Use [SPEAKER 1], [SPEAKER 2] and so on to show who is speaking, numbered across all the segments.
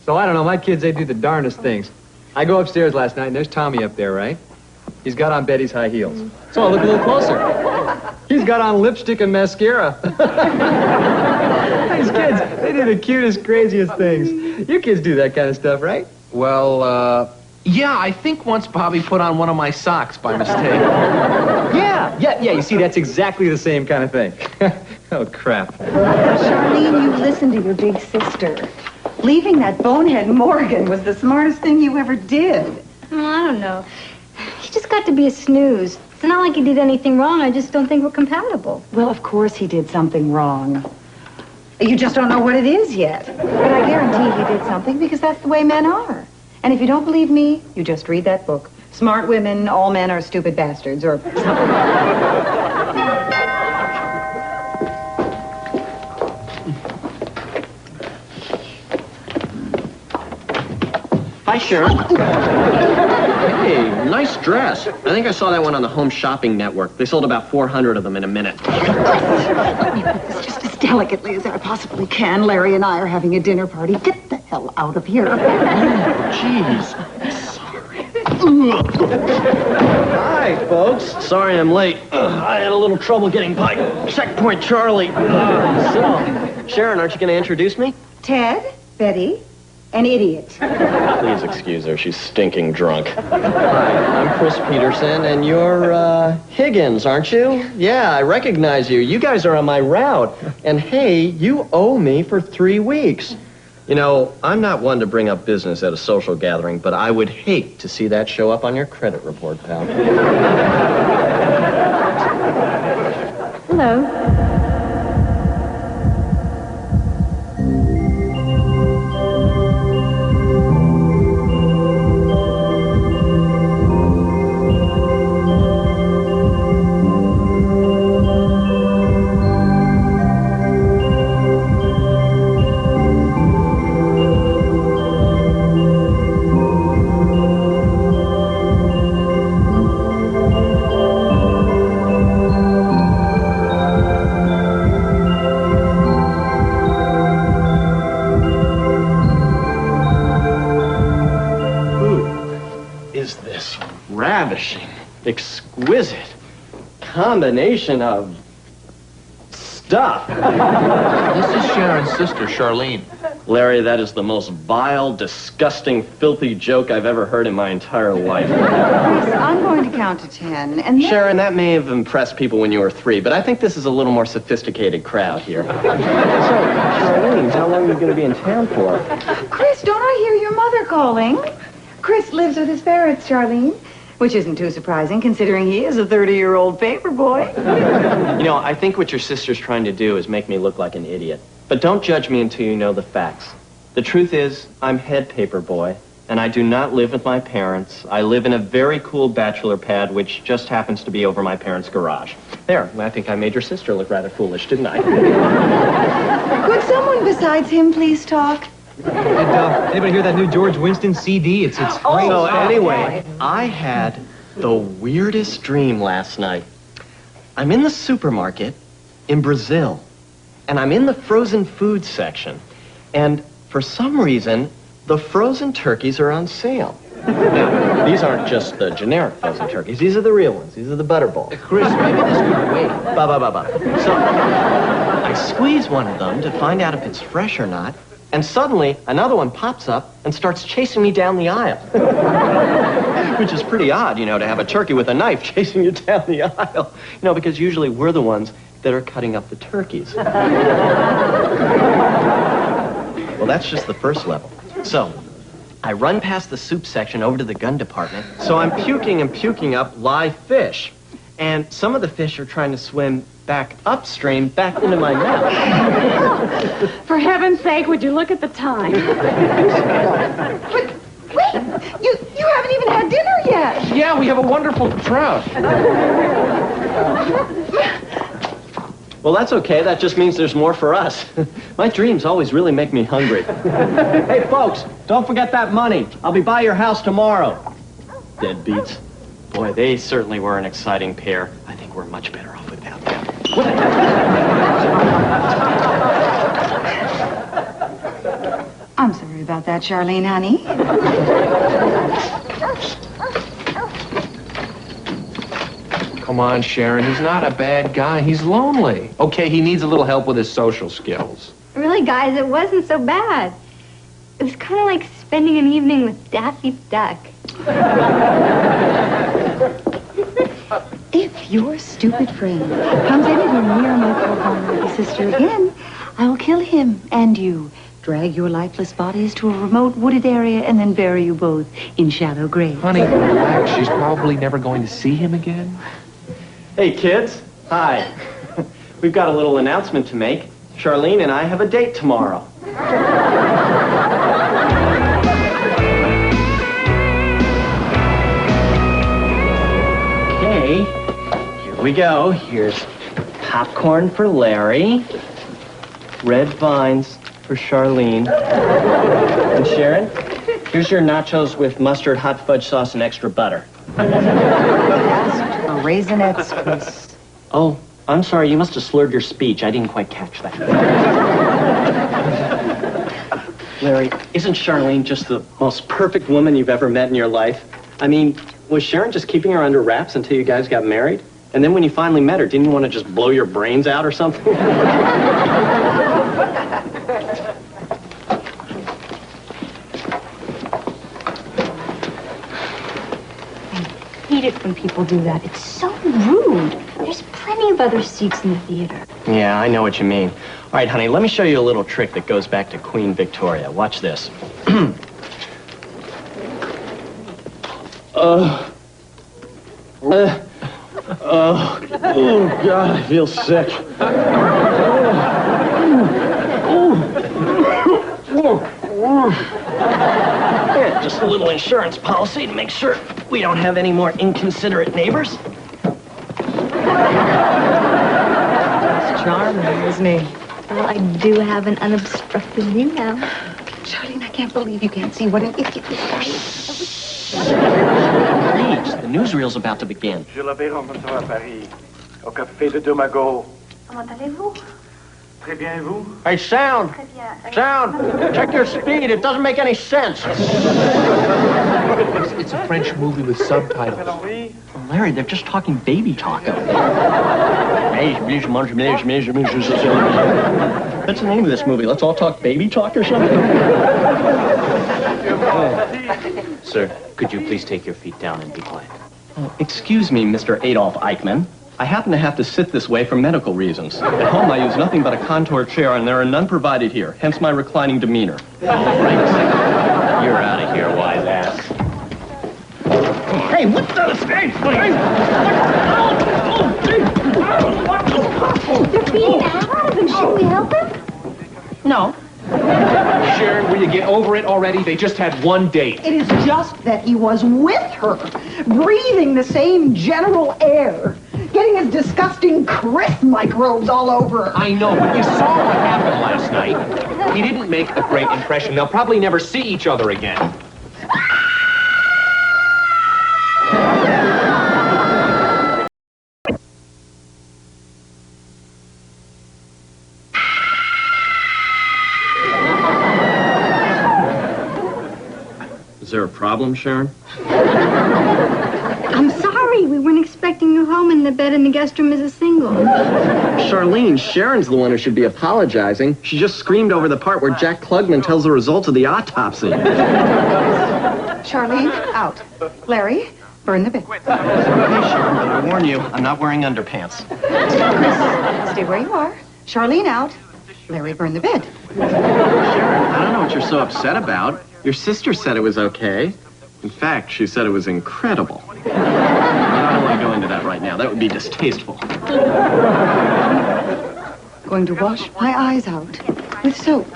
[SPEAKER 1] So I don't know, my kids, they do the darndest things. I go upstairs last night and there's Tommy up there, right? He's got on Betty's high heels. So I look a little closer. He's got on lipstick and mascara. These kids, they do the cutest, craziest things. You kids do that kind of stuff, right?
[SPEAKER 2] Well, yeah, I think once Bobby put on one of my socks by mistake.
[SPEAKER 1] Yeah, you see, that's exactly the same kind of thing. Oh, crap.
[SPEAKER 3] Charlene, you listen to your big sister. Leaving that bonehead Morgan was the smartest thing you ever did.
[SPEAKER 4] Well, I don't know. He just got to be a snooze. It's not like he did anything wrong. I just don't think we're compatible.
[SPEAKER 3] Well, of course he did something wrong. You just don't know what it is yet. But I guarantee he did something because that's the way men are. And if you don't believe me, you just read that book. Smart Women, All Men Are Stupid Bastards, or something.
[SPEAKER 5] Hi, Sharon. Hey, nice dress. I think I saw that one on the Home Shopping Network. They sold about 400 of them in a minute.
[SPEAKER 3] It's just as delicately as I possibly can. Larry and I are having a dinner party. Get the hell out of here.
[SPEAKER 5] Jeez. Sorry. Hi, folks. Sorry I'm late. I had a little trouble getting by Checkpoint Charlie. So, Sharon, aren't you going to introduce me?
[SPEAKER 3] Ted, Betty, an idiot.
[SPEAKER 5] Please excuse her. She's stinking drunk. Hi, I'm Chris Peterson, and you're, Higgins, aren't you? Yeah, I recognize you. You guys are on my route. And hey, you owe me for 3 weeks. You know, I'm not one to bring up business at a social gathering, but I would hate to see that show up on your credit report, pal.
[SPEAKER 4] Hello.
[SPEAKER 5] Ravishing, exquisite combination of stuff.
[SPEAKER 2] This is Sharon's sister, Charlene.
[SPEAKER 5] Larry, that is the most vile, disgusting, filthy joke I've ever heard in my entire life.
[SPEAKER 3] Chris, I'm going to count to 10, and then...
[SPEAKER 5] Sharon, that may have impressed people when you were 3, but I think this is a little more sophisticated crowd here. So, Charlene, how long are you going to be in town for?
[SPEAKER 3] Chris, don't I hear your mother calling? Chris lives with his parents, Charlene. Which isn't too surprising, considering he is a 30-year-old paper boy.
[SPEAKER 5] You know, I think what your sister's trying to do is make me look like an idiot. But don't judge me until you know the facts. The truth is, I'm head paper boy, and I do not live with my parents. I live in a very cool bachelor pad, which just happens to be over my parents' garage. There, I think I made your sister look rather foolish, didn't I?
[SPEAKER 3] Could someone besides him please talk?
[SPEAKER 1] Did anybody hear that new George Winston CD? It's great.
[SPEAKER 5] So anyway, I had the weirdest dream last night. I'm in the supermarket in Brazil, and I'm in the frozen food section. And for some reason, the frozen turkeys are on sale. Now, these aren't just the generic frozen turkeys. These are the real ones. These are the butterballs.
[SPEAKER 2] Chris, maybe this could wait.
[SPEAKER 5] So, I squeeze one of them to find out if it's fresh or not, And suddenly, another one pops up and starts chasing me down the aisle. Which is pretty odd, you know, to have a turkey with a knife chasing you down the aisle. You know, because usually we're the ones that are cutting up the turkeys. Well, that's just the first level. So, I run past the soup section over to the gun department. So I'm puking and puking up live fish. And some of the fish are trying to swim back upstream, back into my mouth.
[SPEAKER 6] For heaven's sake, would you look at the time?
[SPEAKER 3] But wait, you haven't even had dinner yet.
[SPEAKER 2] Yeah, we have a wonderful trout.
[SPEAKER 5] Well, that's okay. That just means there's more for us. My dreams always really make me hungry. Hey, folks, don't forget that money. I'll be by your house tomorrow. Deadbeats. Boy, they certainly were an exciting pair. I think we're much better off without them.
[SPEAKER 3] I'm sorry about that, Charlene, honey.
[SPEAKER 2] Come on, Sharon. He's not a bad guy. He's lonely. Okay, he needs a little help with his social skills.
[SPEAKER 4] Really, guys, it wasn't so bad. It was kind of like spending an evening with Daffy Duck.
[SPEAKER 3] If your stupid friend comes anywhere near my poor unlucky sister again, I will kill him and you, drag your lifeless bodies to a remote wooded area, and then bury you both in shallow graves.
[SPEAKER 2] Honey, relax. She's probably never going to see him again.
[SPEAKER 5] Hey, kids. Hi. We've got a little announcement to make. Charlene and I have a date tomorrow. Okay, here we go. Here's popcorn for Larry, red vines for Charlene, and Sharon, here's your nachos with mustard, hot fudge sauce, and extra butter.
[SPEAKER 3] Asked for raisinettes, please.
[SPEAKER 5] Oh, I'm sorry, you must have slurred your speech. I didn't quite catch that. Larry, isn't Charlene just the most perfect woman you've ever met in your life? I mean, was Sharon just keeping her under wraps until you guys got married? And then when you finally met her, didn't you want to just blow your brains out or something?
[SPEAKER 4] I hate it when people do that. It's so rude. There's plenty of other seats in the theater.
[SPEAKER 5] Yeah, I know what you mean. All right, honey, let me show you a little trick that goes back to Queen Victoria. Watch this. Oh, God, I feel sick. Yeah, just a little insurance policy to make sure we don't have any more inconsiderate neighbors.
[SPEAKER 3] It's charming, isn't he?
[SPEAKER 4] Well, I do have an unobstructed view now.
[SPEAKER 3] Charlene, I can't believe you can't see what an idiot this guy is.
[SPEAKER 5] Please, the newsreel's about to begin.
[SPEAKER 7] Je l'avais rencontré à Paris, au café de Domago.
[SPEAKER 4] Comment allez-vous?
[SPEAKER 7] Très bien, et vous?
[SPEAKER 5] Hey, sound!
[SPEAKER 4] Très bien.
[SPEAKER 5] Sound! Check your speed. It doesn't make any sense.
[SPEAKER 2] It's a French movie with subtitles.
[SPEAKER 7] Alors oui,
[SPEAKER 5] Larry, they're just talking baby talk. That's the name of this movie. Let's all talk baby talk or something.
[SPEAKER 2] Sir, could you please take your feet down and be quiet?
[SPEAKER 5] Excuse me, Mr. Adolf Eichmann. I happen to have to sit this way for medical reasons. At home, I use nothing but a contour chair, and there are none provided here, hence my reclining demeanor.
[SPEAKER 2] You're out of here, wise ass.
[SPEAKER 5] Hey, what the...
[SPEAKER 4] They're being out of him. Shouldn't we help him?
[SPEAKER 3] No,
[SPEAKER 2] Sharon, will you get over it already? They just had one date.
[SPEAKER 8] It is just that he was with her, breathing the same general air, getting his disgusting Chris microbes all over her.
[SPEAKER 2] I know, but you saw what happened last night. He didn't make a great impression. They'll probably never see each other again.
[SPEAKER 5] Is there a problem, Sharon?
[SPEAKER 4] I'm sorry. We weren't expecting expecting you home and the bed in the guest room is a single.
[SPEAKER 5] Charlene, Sharon's the one who should be apologizing. She just screamed over the part where Jack Klugman tells the results of the autopsy.
[SPEAKER 3] Charlene, out. Larry, burn the bed.
[SPEAKER 5] Okay, Sharon, but I warn you, I'm not wearing underpants.
[SPEAKER 3] Stay where you are. Charlene, out. Larry, burn the bed.
[SPEAKER 5] Sharon, I don't know what you're so upset about. Your sister said it was okay. In fact, she said it was incredible. I don't want to go into that right now. That would be distasteful.
[SPEAKER 3] Going to wash my eyes out with soap.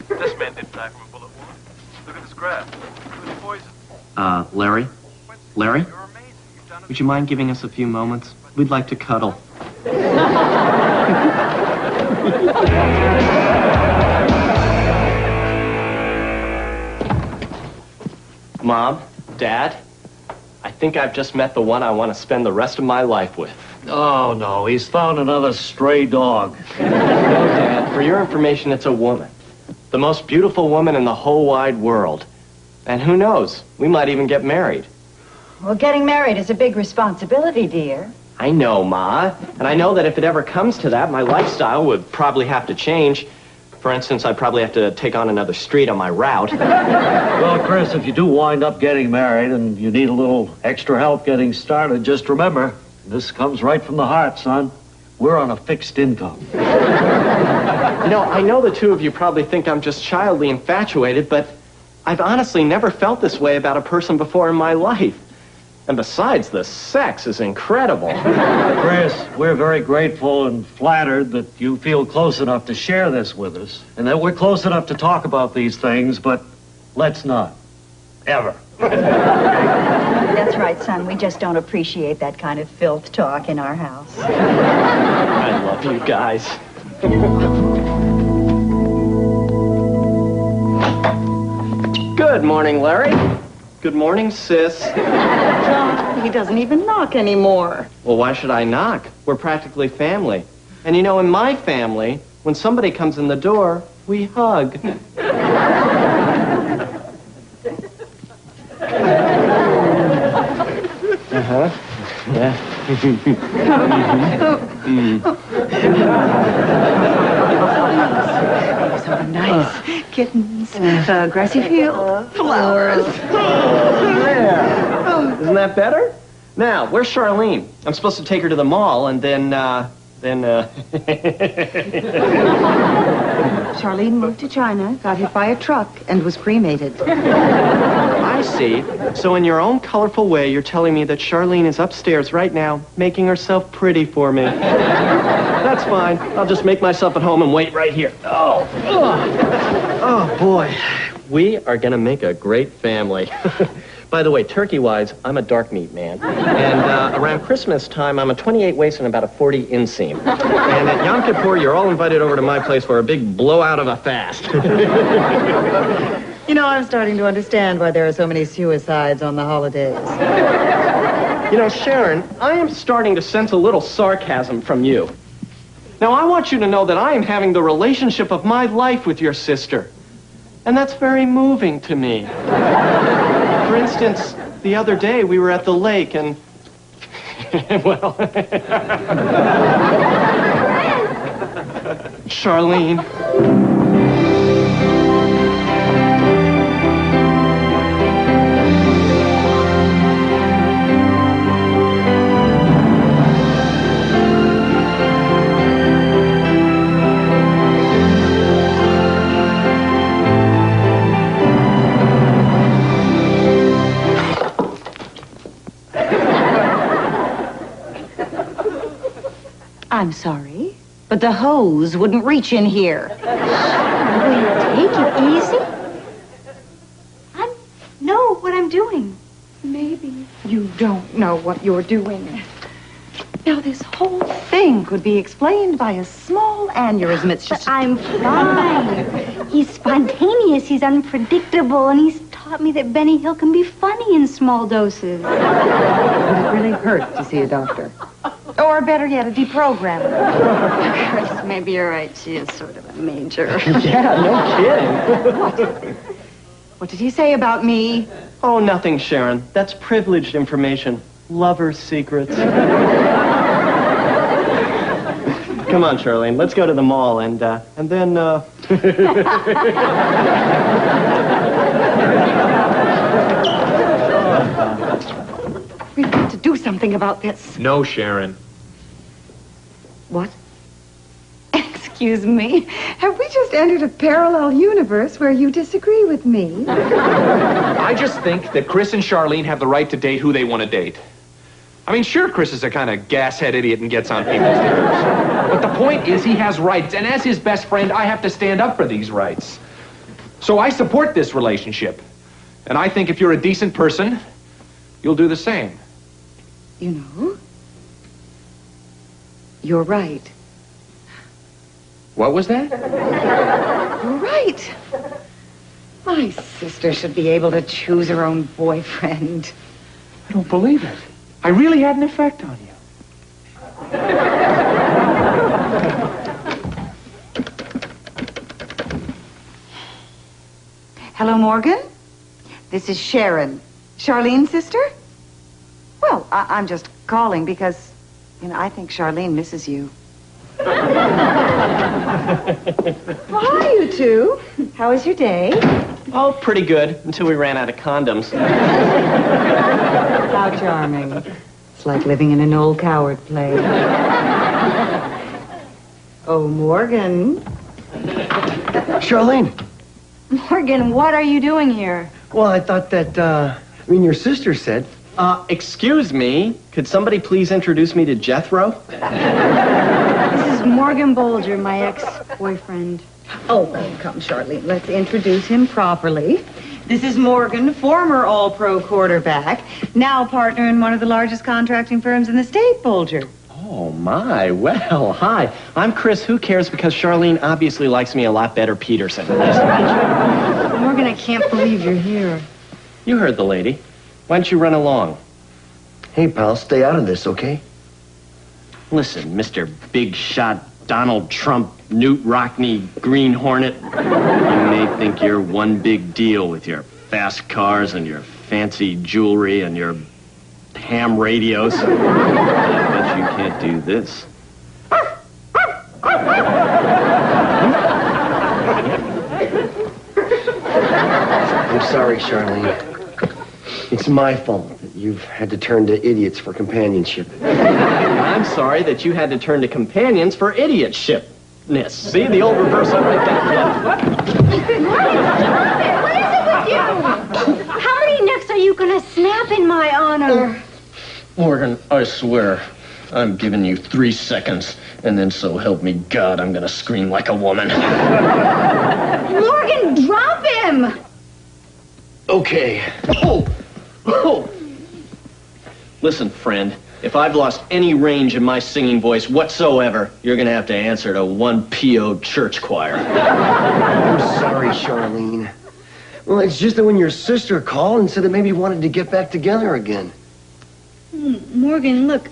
[SPEAKER 7] This man didn't die from a bullet wound. Look at this graph. It was poison.
[SPEAKER 5] Larry? Larry?
[SPEAKER 7] You're amazing. You've done
[SPEAKER 5] Would you mind giving us a few moments? We'd like to cuddle. Mom, Dad, I think I've just met the one I want to spend the rest of my life with.
[SPEAKER 9] Oh, no, he's found another stray dog.
[SPEAKER 5] No, Dad, for your information, it's a woman. The most beautiful woman in the whole wide world. And who knows, we might even get married.
[SPEAKER 3] Well, getting married is a big responsibility, dear.
[SPEAKER 5] I know, Ma. And I know that if it ever comes to that, my lifestyle would probably have to change. For instance, I'd probably have to take on another street on my route.
[SPEAKER 9] Well, Chris, if you do wind up getting married and you need a little extra help getting started, just remember, this comes right from the heart, son. We're on a fixed income.
[SPEAKER 5] You know, I know the two of you probably think I'm just childly infatuated, but I've honestly never felt this way about a person before in my life. And besides, the sex is incredible.
[SPEAKER 9] Chris, we're very grateful and flattered that you feel close enough to share this with us, and that we're close enough to talk about these things, but let's not. Ever.
[SPEAKER 3] That's right, son. We just don't appreciate that kind of filth talk in our house.
[SPEAKER 5] I love you guys. Good morning, Larry. Good morning, sis.
[SPEAKER 3] John, he doesn't even knock anymore.
[SPEAKER 5] Well, why should I knock? We're practically family. And you know, in my family, when somebody comes in the door, we hug. Uh-huh. Yeah.
[SPEAKER 3] So nice. Kittens, grassy field, flowers.
[SPEAKER 5] Isn't that better? Now, where's Charlene? I'm supposed to take her to the mall and then.
[SPEAKER 3] Charlene moved to China, got hit by a truck, and was cremated.
[SPEAKER 5] I see. So in your own colorful way, you're telling me that Charlene is upstairs right now, making herself pretty for me. That's fine. I'll just make myself at home and wait right here. Oh, boy. We are going to make a great family. By the way, turkey-wise, I'm a dark meat man. And around Christmas time, I'm a 28 waist and about a 40 inseam. And at Yom Kippur, you're all invited over to my place for a big blowout of a fast.
[SPEAKER 3] You know, I'm starting to understand why there are so many suicides on the holidays.
[SPEAKER 5] You know, Sharon, I am starting to sense a little sarcasm from you. Now, I want you to know that I am having the relationship of my life with your sister. And that's very moving to me. For instance, the other day we were at the lake and, well, Charlene.
[SPEAKER 3] I'm sorry, but the hose wouldn't reach in here.
[SPEAKER 4] Will you take it easy? I know what I'm doing.
[SPEAKER 3] Maybe you don't know what you're doing. Now, this whole thing could be explained by a small aneurysm. It's just...
[SPEAKER 4] But I'm fine. He's spontaneous, he's unpredictable, and he's taught me that Benny Hill can be funny in small doses.
[SPEAKER 3] Would it really hurt to see a doctor? Or better yet, a deprogrammer?
[SPEAKER 4] Chris, maybe you're right. She is sort of a major.
[SPEAKER 5] Yeah, no kidding.
[SPEAKER 3] What did he say about me?
[SPEAKER 5] Oh, nothing, Sharon. That's privileged information. Lover's secrets. Come on, Charlene. Let's go to the mall and then,
[SPEAKER 3] We've got to do something about this.
[SPEAKER 2] No, Sharon.
[SPEAKER 3] What? Excuse me. Have we just entered a parallel universe where you disagree with me?
[SPEAKER 2] I just think that Chris and Charlene have the right to date who they want to date. I mean, sure, Chris is a kind of gas-head idiot and gets on people's nerves. But the point is he has rights, and as his best friend, I have to stand up for these rights. So I support this relationship. And I think if you're a decent person, you'll do the same.
[SPEAKER 3] You know, you're right.
[SPEAKER 2] What was that?
[SPEAKER 3] You're right. My sister should be able to choose her own boyfriend.
[SPEAKER 2] I don't believe it. I really had an effect on you.
[SPEAKER 3] Hello, Morgan. This is Sharon. Charlene's sister? Well, I'm just calling because, I think Charlene misses you. Well, hi, you two. How was your day?
[SPEAKER 5] oh, pretty good, until we ran out of condoms.
[SPEAKER 3] How charming. It's like living in an old coward play. Oh, Morgan.
[SPEAKER 10] Charlene.
[SPEAKER 4] Morgan, what are you doing here?
[SPEAKER 10] Well, I thought that, your sister said.
[SPEAKER 5] Excuse me, could somebody please introduce me to Jethro?
[SPEAKER 4] This is Morgan Bolger, my ex-boyfriend.
[SPEAKER 3] Oh, come, Charlene. Let's introduce him properly. This is Morgan, former All-Pro quarterback, now partner in one of the largest contracting firms in the state, Bolger.
[SPEAKER 5] Oh, my. Well, hi. I'm Chris Who Cares because Charlene obviously likes me a lot better Peterson. Nice to meet you.
[SPEAKER 4] Morgan, I can't believe you're here.
[SPEAKER 5] You heard the lady. Why don't you run along?
[SPEAKER 10] Hey, pal, stay out of this, okay?
[SPEAKER 5] Listen, Mr. Big Shot Donald Trump, Newt Rockney, Green Hornet. You may think you're one big deal with your fast cars and your fancy jewelry and your ham radios. I bet you can't do this.
[SPEAKER 10] I'm sorry, Charlene. It's my fault that you've had to turn to idiots for companionship.
[SPEAKER 5] I'm sorry that you had to turn to companions for idiotshipness. See, the old reversal right there.
[SPEAKER 4] What is it with you? How many necks are you gonna snap in my honor?
[SPEAKER 5] Morgan, I swear, I'm giving you 3 seconds, and then so help me God, I'm gonna scream like a woman.
[SPEAKER 4] Morgan, drop him!
[SPEAKER 10] Okay.
[SPEAKER 5] Oh! Listen, friend, if I've lost any range in my singing voice whatsoever, you're gonna have to answer to one P.O. church choir.
[SPEAKER 10] I'm sorry, Charlene. Well, it's just that when your sister called and said that maybe you wanted to get back together again.
[SPEAKER 4] Morgan, look,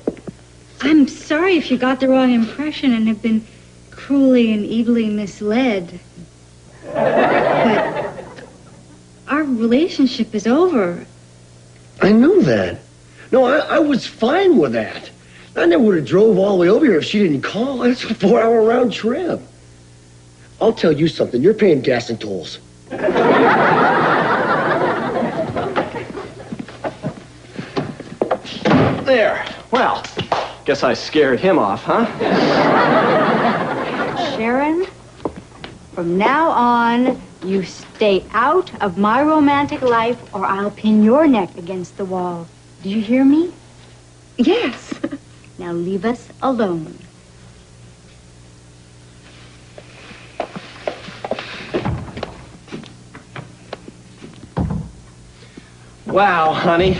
[SPEAKER 4] I'm sorry if you got the wrong impression and have been cruelly and evilly misled. But our relationship is over.
[SPEAKER 10] I knew that. No, I was fine with that. I never would have drove all the way over here if she didn't call. That's a 4-hour round trip. I'll tell you something. You're paying gas and tolls.
[SPEAKER 5] There. Well, guess I scared him off, huh?
[SPEAKER 4] Sharon, from now on, you stay out of my romantic life or I'll pin your neck against the wall. Do you hear me?
[SPEAKER 3] Yes.
[SPEAKER 4] Now leave us alone.
[SPEAKER 5] Wow, honey,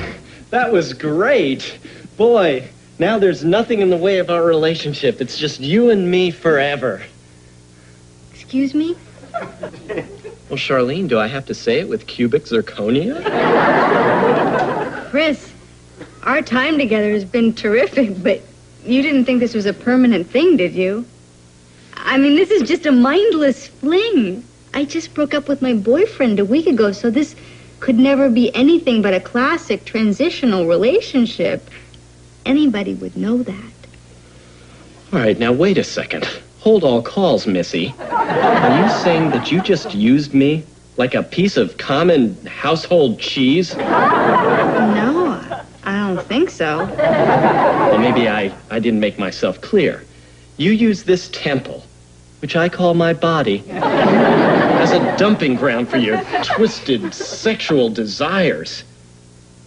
[SPEAKER 5] that was great. Boy, now there's nothing in the way of our relationship. It's just you and me forever.
[SPEAKER 4] Excuse me?
[SPEAKER 5] Well, Charlene, do I have to say it with cubic zirconia?
[SPEAKER 4] Chris, our time together has been terrific, but you didn't think this was a permanent thing, did you? I mean, this is just a mindless fling. I just broke up with my boyfriend a week ago, so this could never be anything but a classic transitional relationship, anybody would know that.
[SPEAKER 5] All right, now wait a second. Hold all calls, Missy. Are you saying that you just used me like a piece of common household cheese?
[SPEAKER 4] No, I don't think so.
[SPEAKER 5] Well, maybe I didn't make myself clear. You use this temple, which I call my body, as a dumping ground for your twisted sexual desires.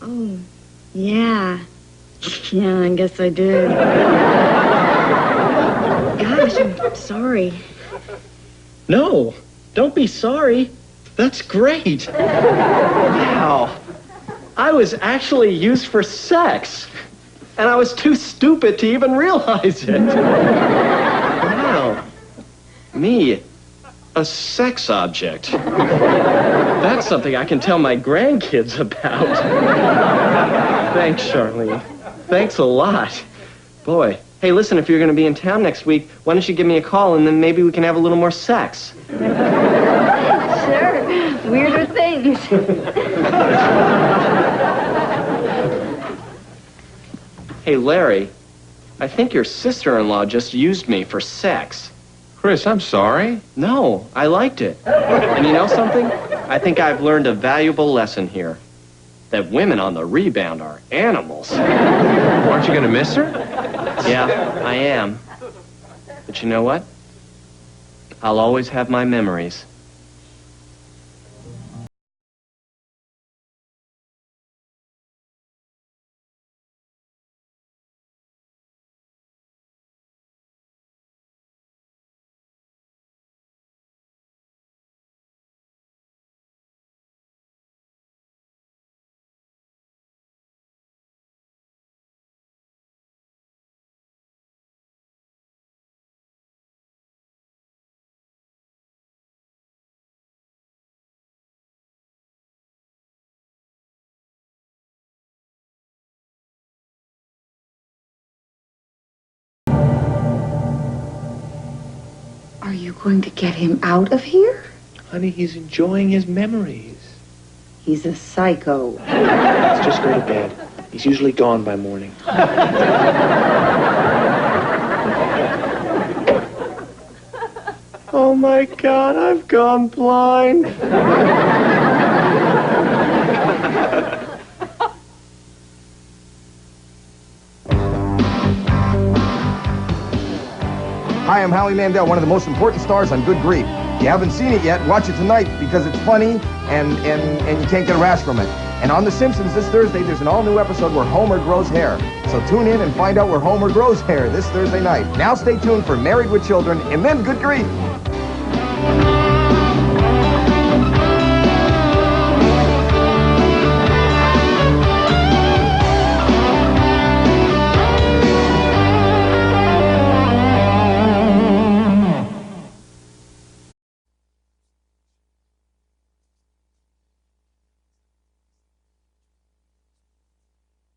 [SPEAKER 4] Oh, yeah. Yeah, I guess I did. Gosh, I'm sorry.
[SPEAKER 5] No, don't be sorry. That's great. Wow. I was actually used for sex, and I was too stupid to even realize it. Wow. Me, a sex object. That's something I can tell my grandkids about. Thanks, Charlene. Thanks a lot. Boy. Hey, listen, if you're going to be in town next week, why don't you give me a call, and then maybe we can have a little more sex.
[SPEAKER 4] Sure. Weirder things.
[SPEAKER 5] Hey, Larry, I think your sister-in-law just used me for sex.
[SPEAKER 2] Chris, I'm sorry.
[SPEAKER 5] No, I liked it. And you know something? I think I've learned a valuable lesson here. That women on the rebound are animals.
[SPEAKER 2] Aren't you going to miss her?
[SPEAKER 5] Yeah, I am. But you know what? I'll always have my memories.
[SPEAKER 3] Are you going to get him out of here?
[SPEAKER 7] Honey, he's enjoying his memories.
[SPEAKER 3] He's a psycho.
[SPEAKER 7] Let's just go to bed. He's usually gone by morning.
[SPEAKER 5] Oh my God, I've gone blind.
[SPEAKER 11] Hi, I'm Howie Mandel, one of the most important stars on Good Grief. If you haven't seen it yet, watch it tonight because it's funny and you can't get a rash from it. And on The Simpsons this Thursday, there's an all-new episode where Homer grows hair. So tune in and find out where Homer grows hair this Thursday night. Now stay tuned for Married with Children and then Good Grief.